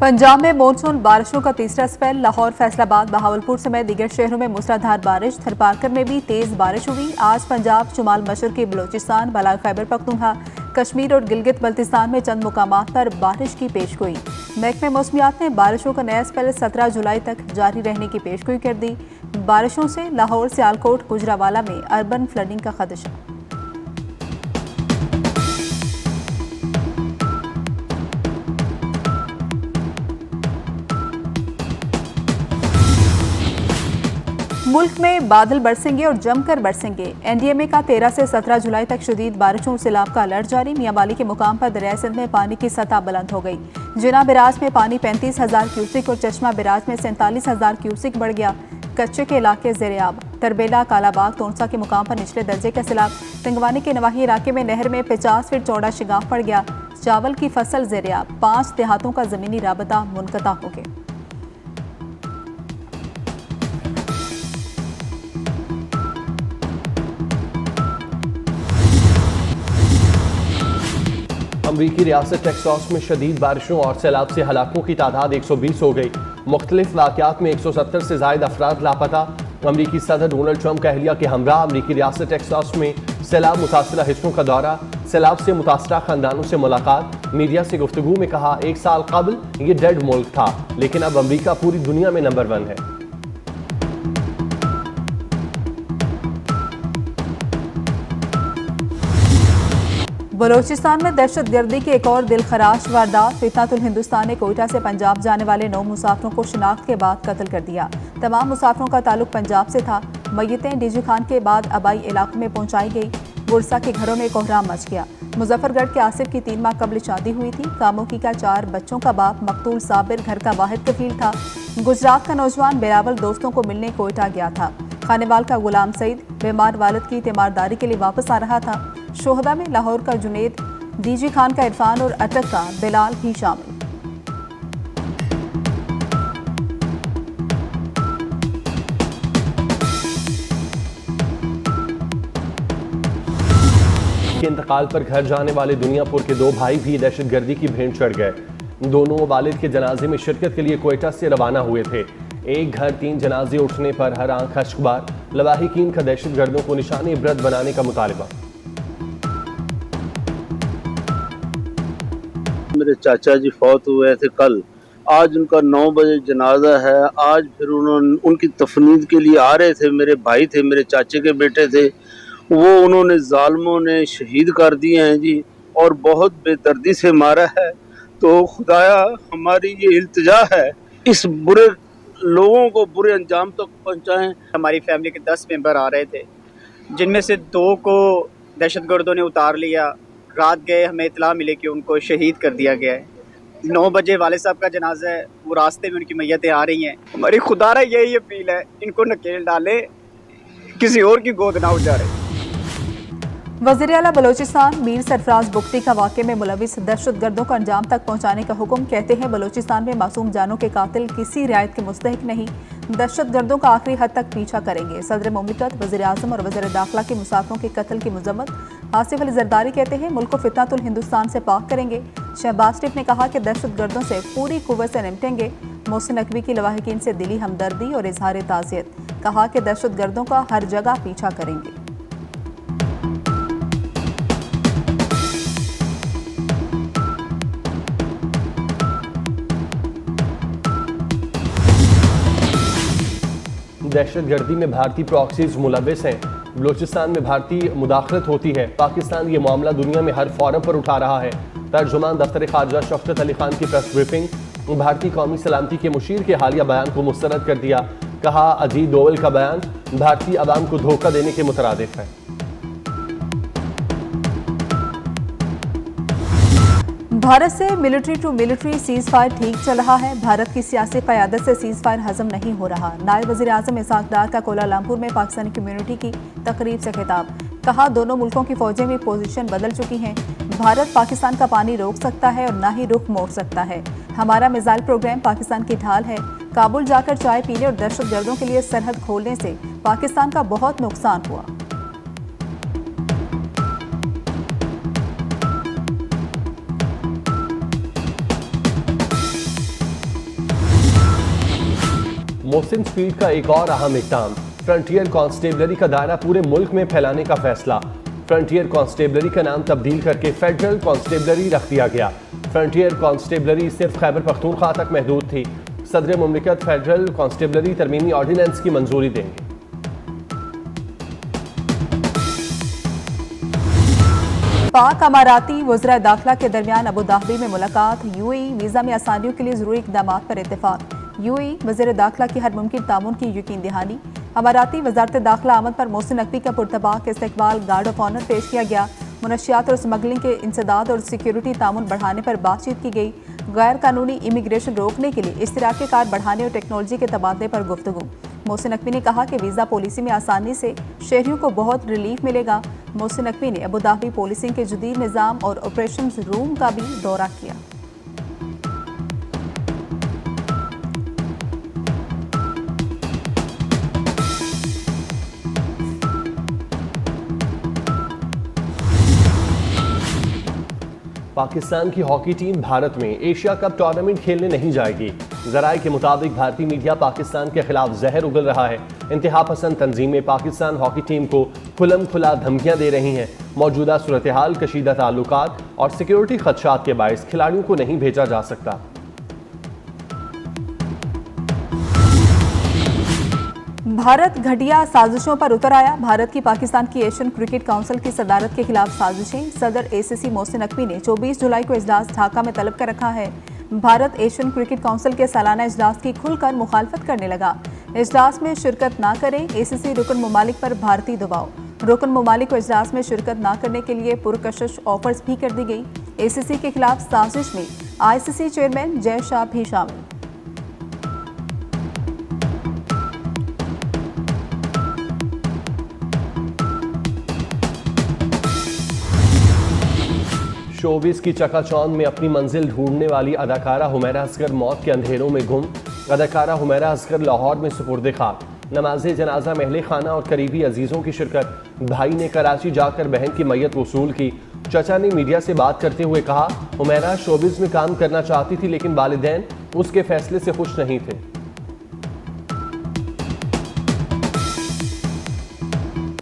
पंजाब में मानसून बारिशों का तीसरा स्पेल। लाहौर, फैसलाबाद, बहावलपुर समेत दीगर शहरों में मूसलाधार बारिश। थरपारकर में भी तेज बारिश हुई। आज पंजाब, शुमाल मशरकी बलोचिस्तान, बलाग खैबर पख्तूनख्वा, कश्मीर और गिलगित बल्तिस्तान में चंद मुकामात पर बारिश की पेशगोई। महकमे मौसमियात ने बारिशों का नया स्पेल 17 जुलाई तक जारी रहने की पेशगोई कर दी। बारिशों से लाहौर, सियालकोट, गुजरावाला में अर्बन फ्लडिंग का खदशा। मुल्क में बादल बरसेंगे और जमकर बरसेंगे। एनडीएमए का 13 से 17 जुलाई तक शदीद बारिशों और सैलाब का अलर्ट जारी। मियां वाली के मुकाम पर दरिया सिंध में पानी की सतह बुलंद हो गई। जिना बिराज में पानी 35,000 क्यूसिक और चश्मा बिराज में 47,000 क्यूसिक बढ़ गया। कच्चे के इलाके ज़ेरे-आब। तरबेला, कालाबाग, तोनसा के मुकाम पर निचले दर्जे का सैलाब। तंगवानी के नवाही इलाके में नहर में 50 फीट चौड़ा शिगाफ पड़ गया। चावल की फसल ज़ेरे-आब। 5 देहातों का ज़मीनी राबता मुनक़ता हो गया। अमरीकी रियासत टेक्सास में शदीद बारिशों और सैलाब से हलाकों की तादाद 120 हो गई। मुख्तलिफ वाक़यात में 170 से ज़ायद अफराद लापता। अमरीकी सदर डोनाल्ड ट्रंप का अहलिया के हमरा अमरीकी रियासत टेक्सास में सैलाब मुतासरा हिस्सों का दौरा। सैलाब से मुतासरा खानदानों से मुलाकात। मीडिया से गुफ्तगू में कहा, 1 साल कबल ये डेड मुल्क था, लेकिन अब अमरीका पूरी दुनिया में नंबर 1 है। बलोचिस्तान में दहशतगर्दी की एक और दिलखराश वारदात। फितनातुल हिंदुस्तान ने कोयटा से पंजाब जाने वाले 9 मुसाफिरों को शिनाख्त के बाद कत्ल कर दिया। तमाम मुसाफिरों का ताल्लुक पंजाब से था। मय्यतें डीजी खान के बाद आबाई इलाकों में पहुंचाई गई। गुरसा के घरों में कोहराम मच गया। मुजफ्फरगढ़ के आसिफ की 3 माह कबल शादी हुई थी। कामोकी का 4 बच्चों का बाप मकतूल साबिर घर का वाहिद कफील था। गुजरात का नौजवान बिलावल दोस्तों को मिलने कोयटा गया था। खानेवाल का गुलाम सईद बीमार वालिद की तीमारदारी के लिए वापस आ रहा था। शोहदा में लाहौर का जुनेद, डीजी खान का इरफान और अटक का बिलाल भी शामिल। के इंतकाल पर घर जाने वाले दुनियापुर के 2 भाई भी दहशतगर्दी की भेंट चढ़ गए। दोनों वालिद के जनाजे में शिरकत के लिए कोयटा से रवाना हुए थे। एक घर 3 जनाजे उठने पर हर आंख अश्कबार। लवाहिकीन का दहशतगर्दों को निशाने इबरत बनाने का मुतालबा। मेरे चाचा जी फौत हुए थे कल। आज उनका 9 बजे जनाजा है। आज फिर उनकी तफनीद के लिए आ रहे थे। मेरे भाई थे, मेरे चाचे के बेटे थे, वो उन्होंने जालिमों ने शहीद कर दिए हैं जी, और बहुत बेदर्दी से मारा है। तो खुदाया हमारी ये इल्तिजा है, इस बुरे लोगों को बुरे अंजाम तक पहुँचाएं। हमारी फैमिली के 10 मेंबर आ रहे थे, जिनमें से 2 को दहशतगर्दों ने उतार लिया। रात गए, हमें इतला मिले कि उनको शहीद कर दिया गया है। 9 बजे वाले साहब का जनाजा है, वो रास्ते में उनकी मैयतें आ रही हैं। हमारी खुदारा यही अपील है, इनको नकेल डाले, किसी और की गोद ना उजाड़े। वज़ीर आला बलोचिस्तान मीर सरफराज बुख्ती का वाक़े में मुलविस दहशतगर्दों को अंजाम तक पहुँचाने का हुक्म। कहते हैं बलोचिस्तान में मासूम जानों के कातिल किसी रियायत के मुस्तहिक नहीं। दहशतगर्दों का आखिरी हद तक पीछा करेंगे। सदर मुमलिकत, वज़ीर आज़म और वज़ीर दाखिला के मुसाफिरों के कत्ल की मजम्मत। आसिफ अली जरदारी कहते हैं मुल्क को फितनातुल हिंदुस्तान से पाक करेंगे। शहबाज शरीफ ने कहा कि दहशतगर्दों से पूरी कुव्वत से निपटेंगे। मोहसिन नकवी की लवाहिकीन से दिली हमदर्दी और इजहार ताज़ियत। कहा कि दहशतगर्दों का हर जगह पीछा करेंगे। दहशतगर्दी में भारतीय प्रॉक्सीज मुलविस हैं। बलोचिस्तान में भारतीय मुदाखलत होती है। पाकिस्तान ये मामला दुनिया में हर फोरम पर उठा रहा है। तर्जुमान दफ्तर खारजा शफकत अली खान की प्रेस ब्रीफिंग। भारतीय कौमी सलामती के मुशीर के हालिया बयान को मुस्तरद कर दिया। कहा, अजीत डोवल का बयान भारतीय अवाम को धोखा देने के मुतरादिफ है। भारत से military to military ceasefire ठीक चल रहा है। भारत की सियासी क़यादत से सीज फायर हजम नहीं हो रहा। नायब वज़ीर आज़म इसहाक डार का कोलालमपुर में पाकिस्तानी कम्युनिटी की तकरीब से खिताब। कहा, दोनों मुल्कों की फौजें भी पोजीशन बदल चुकी हैं। भारत पाकिस्तान का पानी रोक सकता है और न ही रुख मोड़ सकता है। हमारा मिसाइल प्रोग्राम पाकिस्तान की ढाल है। काबुल जाकर चाय पीने और दहशतगर्दों के लिए सरहद खोलने से पाकिस्तान का बहुत नुकसान हुआ। मोहसिन स्पीड का एक और अहम इक़दाम, फ्रंटियर कांस्टेबलरी का दायरा पूरे मुल्क में फैलाने का फैसला। फ्रंटियर कांस्टेबलरी का नाम तब्दील करके फेडरल कांस्टेबलरी रख दिया गया। फ्रंटियर कांस्टेबलरी सिर्फ खैबर पख्तूनख्वा तक महदूद थी। सदर मुमलिकत फेडरल कांस्टेबलरी तरमीमी ऑर्डिनेंस की मंजूरी देंगे। पाक अमाराती वज़रा दाखिला के दरमियान अबू धाबी में मुलाकात। यूएई वीज़ा में आसानियों के लिए ज़रूरी इक़दाम पर इत्तेफाक। यूएई वज़ीर दाखिला की हर मुमकिन तामुन की यकीन दहानी। अमाराती वज़ारत दाखिला आमद पर मोहसिन नकवी का पुरतबाक इस्तकबाल गार्ड ऑफ ऑनर पेश किया गया। मुनशियात और स्मगलिंग के इंसदाद और सिक्योरिटी तामुन बढ़ाने पर बातचीत की गई। गैर कानूनी इमिग्रेशन रोकने के लिए इश्तराकी कार बढ़ाने और टेक्नोलॉजी के तबादले पर गुफ्तगू। मोहसिन नकवी ने कहा कि वीज़ा पॉलिसी में आसानी से शहरियों को बहुत रिलीफ मिलेगा। मोहसिन नकवी ने अबू धाबी पॉलिसिंग के जदीद निज़ाम और ऑपरेशन रूम का भी दौरा किया। पाकिस्तान की हॉकी टीम भारत में एशिया कप टूर्नामेंट खेलने नहीं जाएगी। जराये के मुताबिक भारतीय मीडिया पाकिस्तान के खिलाफ जहर उगल रहा है। इंतहा पसंद तंजीमें पाकिस्तान हॉकी टीम को खुलम खुला धमकियां दे रही हैं। मौजूदा सूरत हाल, कशीदा ताल्लुकात और सिक्योरिटी खदशात के बायस खिलाड़ियों को नहीं भेजा जा सकता। भारत घटिया साजिशों पर उतर आया। भारत की पाकिस्तान की एशियन क्रिकेट काउंसिल की सदारत के खिलाफ साजिशें। सदर एसीसी मोहसिन नकवी ने 24 जुलाई को इजलास ढाका में तलब कर रखा है। भारत एशियन क्रिकेट काउंसिल के सालाना इजलास की खुलकर मुखालफत करने लगा। इजलास में शिरकत न करें, एसीसी रुकन ममालिक पर भारतीय दबाव। रुकन ममालिक को इजलास में शिरकत न करने के लिए पुरकशिश ऑफर्स भी कर दी गई। एसीसी के खिलाफ साजिश में आईसीसी चेयरमैन जय शाह भी शामिल। शोबिस की चकाचौंध में अपनी मंजिल ढूंढने वाली अदाकारा हुमैरा असगर मौत के अंधेरों में गुम। अदाकारा हुमैरा असगर लाहौर में सुपुर्द खाक। नमाज जनाजा महल खाना और करीबी अजीज़ों की शिरकत। भाई ने कराची जाकर बहन की मैयत वसूल की। चचा ने मीडिया से बात करते हुए कहा, हुमैरा शोबिस में काम करना चाहती थी लेकिन वालिदैन उसके फैसले से खुश नहीं थे।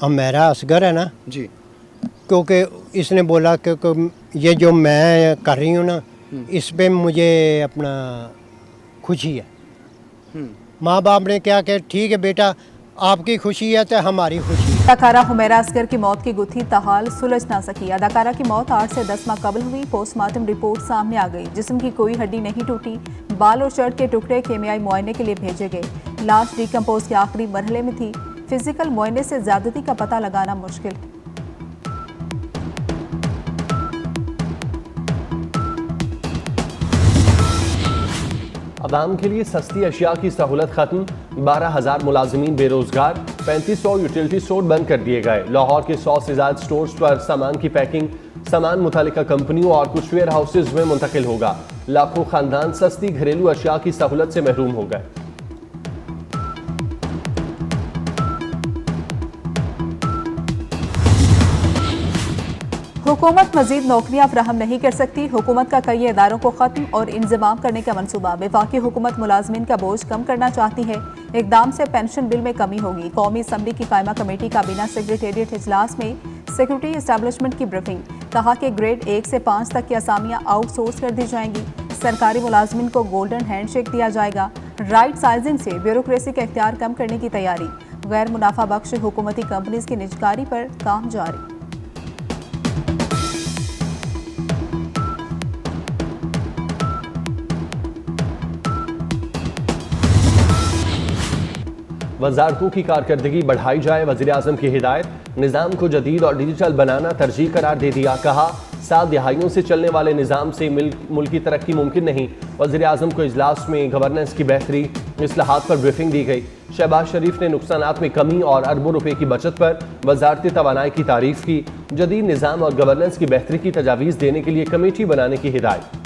हुमैरा असगर है ना जी, क्योंकि इसने बोला कि ये जो मैं कर रही हूँ ना, इस पे मुझे अपना खुशी है। माँ बाप ने क्या कहा, ठीक है बेटा आपकी खुशी है तो हमारी खुशी है। अदाकारा हुमैरा असगर की मौत की गुत्थी ताहाल सुलझ ना सकी। अदाकारा की मौत 8 से 10 माह कबल हुई। पोस्टमार्टम रिपोर्ट सामने आ गई। जिस्म की कोई हड्डी नहीं टूटी। बाल और शर्ट के टुकड़े केमियाई मुआयने के लिए भेजे गए। लाश डिकम्पोज के आखिरी मरहले में थी। फिजिकल मुआयने से ज्यादती का पता लगाना मुश्किल। अवाम के लिए सस्ती अशिया की सहूलत खत्म। 12,000 मुलाजमीन बेरोजगार। 3500 यूटिलिटी स्टोर बंद कर दिए गए। लाहौर के 100 से ज्यादा स्टोर्स पर सामान की पैकिंग सामान मुतालिका कंपनियों और कुछ वेयर हाउसेज में मुंतकिल होगा। लाखों खानदान सस्ती घरेलू अशिया की सहूलत से महरूम हो गए। हुकूमत मजीद नौकरियां फराहम नहीं कर सकती। हुकूमत का कई इदारों को खत्म और इंजमाम करने का मनसूबा। वफाकी हुकूमत मुलाजमीन का बोझ कम करना चाहती है। इकदाम से पेंशन बिल में कमी होगी। कौमी असम्बली की कायमा कमेटी का बिना सेक्रेटेरिएट इजलास में सिक्योरिटी एस्टेब्लिशमेंट की ब्रीफिंग। कहा कि ग्रेड 1 से 5 तक की असामियां आउटसोर्स कर दी जाएंगी। सरकारी मुलाजमीन को गोल्डन हैंडशेक दिया जाएगा। राइट साइजिंग से ब्यूरोक्रेसी का इख्तियार कम करने की तैयारी। गैर मुनाफा बख्श हुकूमती कंपनीज की निजकारी पर काम जारी। वजारतों की कारकर्दगी बढ़ाई जाए, वज़ीर आज़म की हिदायत। निज़ाम को जदीद और डिजिटल बनाना तरजीह करार दे दिया। कहा 7 दहाइयों से चलने वाले निज़ाम से मुल्क की तरक्की मुमकिन नहीं। वज़ीर आज़म को इजलास में गवर्नेंस की बेहतरी इस्लाहात पर ब्रीफिंग दी गई। शहबाज शरीफ ने नुकसानात में कमी और अरबों रुपए की बचत पर वजारत तवानाई की तारीफ की। जदीद निज़ाम और गवर्नेंस की बेहतरी की तजावीज़ देने के लिए कमेटी बनाने की हिदायत।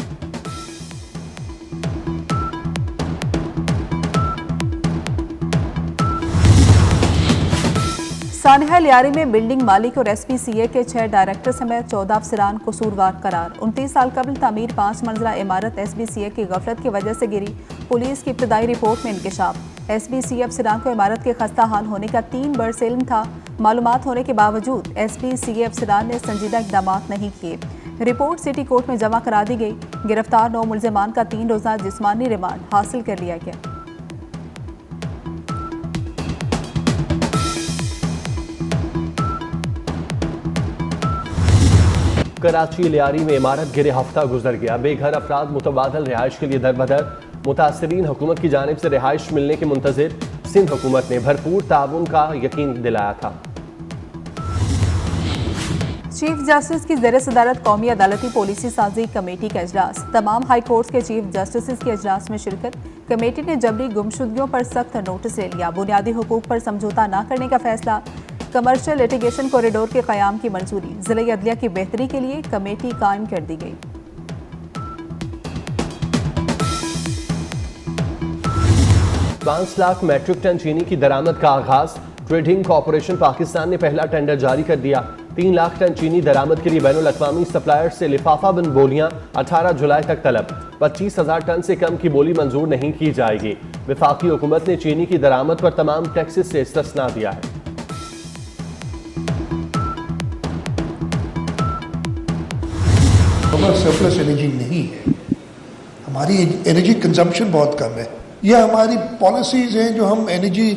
सानिहा लियारी में बिल्डिंग मालिक और SPCA के 6 डायरेक्टर समेत 14 अफसरान कसूरवार करार। 29 साल कबल तामीर 5 मंजिला इमारत SPCA की गफलत की वजह से गिरी। पुलिस की इब्तदाई रिपोर्ट में इंकशाफ। SBCF सिरान को इमारत के खस्ता हाल होने का 3 बरस इल्म था। मालूमात होने के बावजूद SBCF सिरान ने संजीदा इकदाम नहीं किए। रिपोर्ट सिटी कोर्ट में जमा करा दी गई। गिरफ्तार 9 मुल्जिमान का 3 रोज़ा जिस्मानी रिमांड हासिल कर लिया गया। कराची लियारी में इमारत गिरे हफ्ता गुजर गया। बेघर अफराद मुतबादल रिहाइश के लिए दरबदर। मुतासरीन हुकूमत की जानिब से रिहाइश मिलने के मुंतजिर। सिंध हुकूमत ने भरपूर ताउन का यकीन दिलाया था। चीफ जस्टिस की ज़ेर सदारत कौमी अदालती पॉलिसी साजी कमेटी का इजलास। तमाम हाई कोर्ट के चीफ जस्टिस के इजलास में शिरकत। कमेटी ने जबरी गुमशुदगियों पर सख्त नोटिस ले लिया। बुनियादी हुकूक पर समझौता न करने का फैसला। कमर्शियल लिटिगेशन कॉरिडोर के क़याम की मंजूरी। ज़िले अदलिया की बेहतरी के लिए कमेटी कायम कर दी गई। 5 लाख मैट्रिक टन चीनी की दरामद का आगाज। ट्रेडिंग कॉरपोरेशन पाकिस्तान ने पहला टेंडर जारी कर दिया। 3 लाख टन चीनी दरामद के लिए बैनुल अक़वामी सप्लायर से लिफाफा बंद बोलियां 18 जुलाई तक तलब। 25,000 टन से कम की बोली मंजूर नहीं की जाएगी। वफाकी हुकूमत ने चीनी की दरामद पर तमाम टैक्सेस से इस्तिस्ना दिया है। सरप्लस एनर्जी नहीं है, हमारी एनर्जी कंजम्पशन बहुत कम है। यह हमारी पॉलिसीज़ हैं जो हम एनर्जी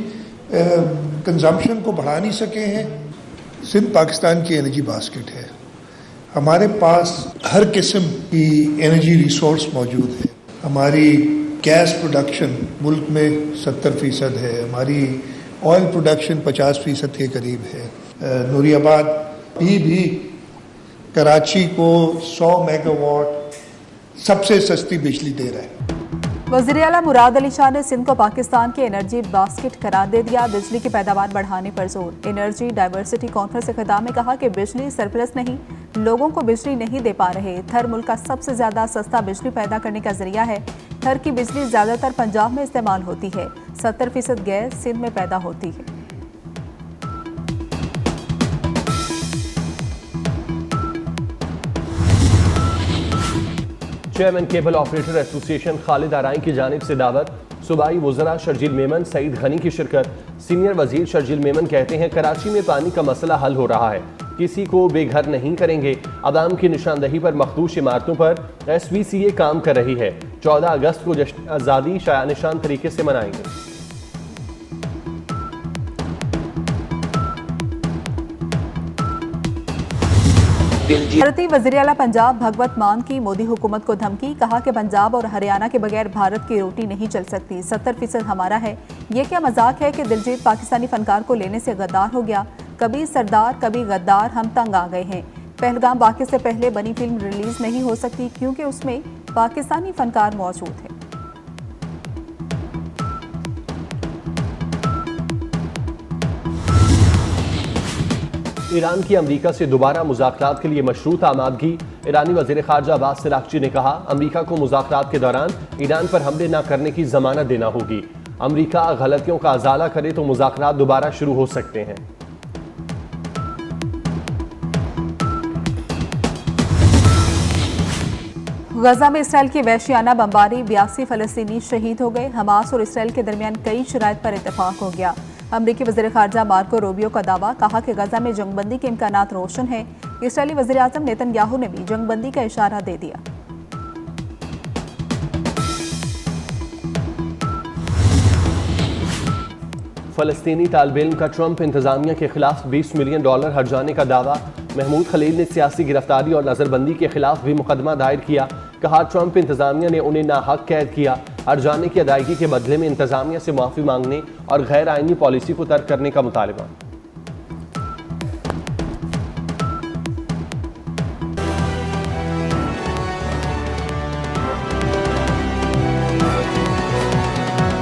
कंजम्पशन को बढ़ा नहीं सके हैं। सिंध पाकिस्तान की एनर्जी बास्केट है। हमारे पास हर किस्म की एनर्जी रिसोर्स मौजूद है। हमारी गैस प्रोडक्शन मुल्क में 70% है। हमारी ऑयल प्रोडक्शन 50% के करीब है। नूरियाबाद भी कराची को 100 मेगावाट सबसे सस्ती बिजली दे रहा है। वज़ीर आला मुराद अली शाह ने सिंध को पाकिस्तान के एनर्जी बास्केट करार दे दिया। बिजली की पैदावार बढ़ाने पर जोर। एनर्जी डाइवर्सिटी कॉन्फ्रेंस से खिताब में कहा कि बिजली सरप्लस नहीं, लोगों को बिजली नहीं दे पा रहे। थर मुल्क का सबसे ज्यादा सस्ता बिजली पैदा करने का जरिया है। थर की बिजली ज्यादातर पंजाब में इस्तेमाल होती है। 70% गैस सिंध में पैदा होती है। Chairman cable operator association Khalid Arai की जानिब से दावत। सूबाई वज़रा शर्जील मेमन, सईद गनी की शिरकत। सीनियर वजीर शर्जील मेमन कहते हैं कराची में पानी का मसला हल हो रहा है, किसी को बेघर नहीं करेंगे। अवाम की निशानदही पर मखदूश इमारतों पर SVCA काम कर रही है। 14 अगस्त को जश्न आज़ादी शाया निशान तरीके से मनाएंगे। भारतीय वज़ीर आला पंजाब भगवत मान की मोदी हुकूमत को धमकी। कहा कि पंजाब और हरियाणा के बगैर भारत की रोटी नहीं चल सकती। 70% हमारा है। ये क्या मजाक है कि दिलजीत पाकिस्तानी फनकार को लेने से गद्दार हो गया। कभी सरदार कभी गद्दार, हम तंग आ गए हैं। पहलगाम वाक़े से पहले बनी फिल्म रिलीज नहीं हो सकती क्योंकि उसमें पाकिस्तानी फनकार मौजूद है। ईरान की अमरीका से दोबारा मुज़ाकरात के लिए मशरूत आमादगी। ईरानी वज़ीर ख़ारजा अब्बास सराग़ची ने कहा अमरीका को मुज़ाकरात के दौरान ईरान पर हमले न करने की ज़मानत देना होगी। अमरीका गलतियों का अजाला करे तो मुज़ाकरात दोबारा शुरू हो सकते हैं। गजा में इसराइल की वहशियाना बमबारी, 82 फ़लस्तीनी शहीद हो गए। हमास और इसराइल के दरमियान कई शराइत पर इत्तेफाक हो गया। अमरीकी वज़ीर ख़ारजा मार्को रूबियो का दावा। कहा कि गजा में जंगबंदी के इम्कानात रोशन हैं। इसराइली वज़ीर आज़म नेतन्याहू ने भी जंगबंदी का इशारा दे दिया। फ़लस्तीनी तालिब इल्म का ट्रंप इंतज़ामिया के खिलाफ $20 मिलियन हर्जाने का दावा। महमूद खलील ने सियासी गिरफ्तारी और नज़रबंदी के खिलाफ भी मुकदमा दायर किया। कहा ट्रंप इंतज़ामिया ने उन्हें नाहक कैद किया। हर्जाने की अदायगी के बदले में इंतज़ामिया से माफ़ी मांगने और गैर आइनी पॉलिसी को तर्क करने का मुतालबा।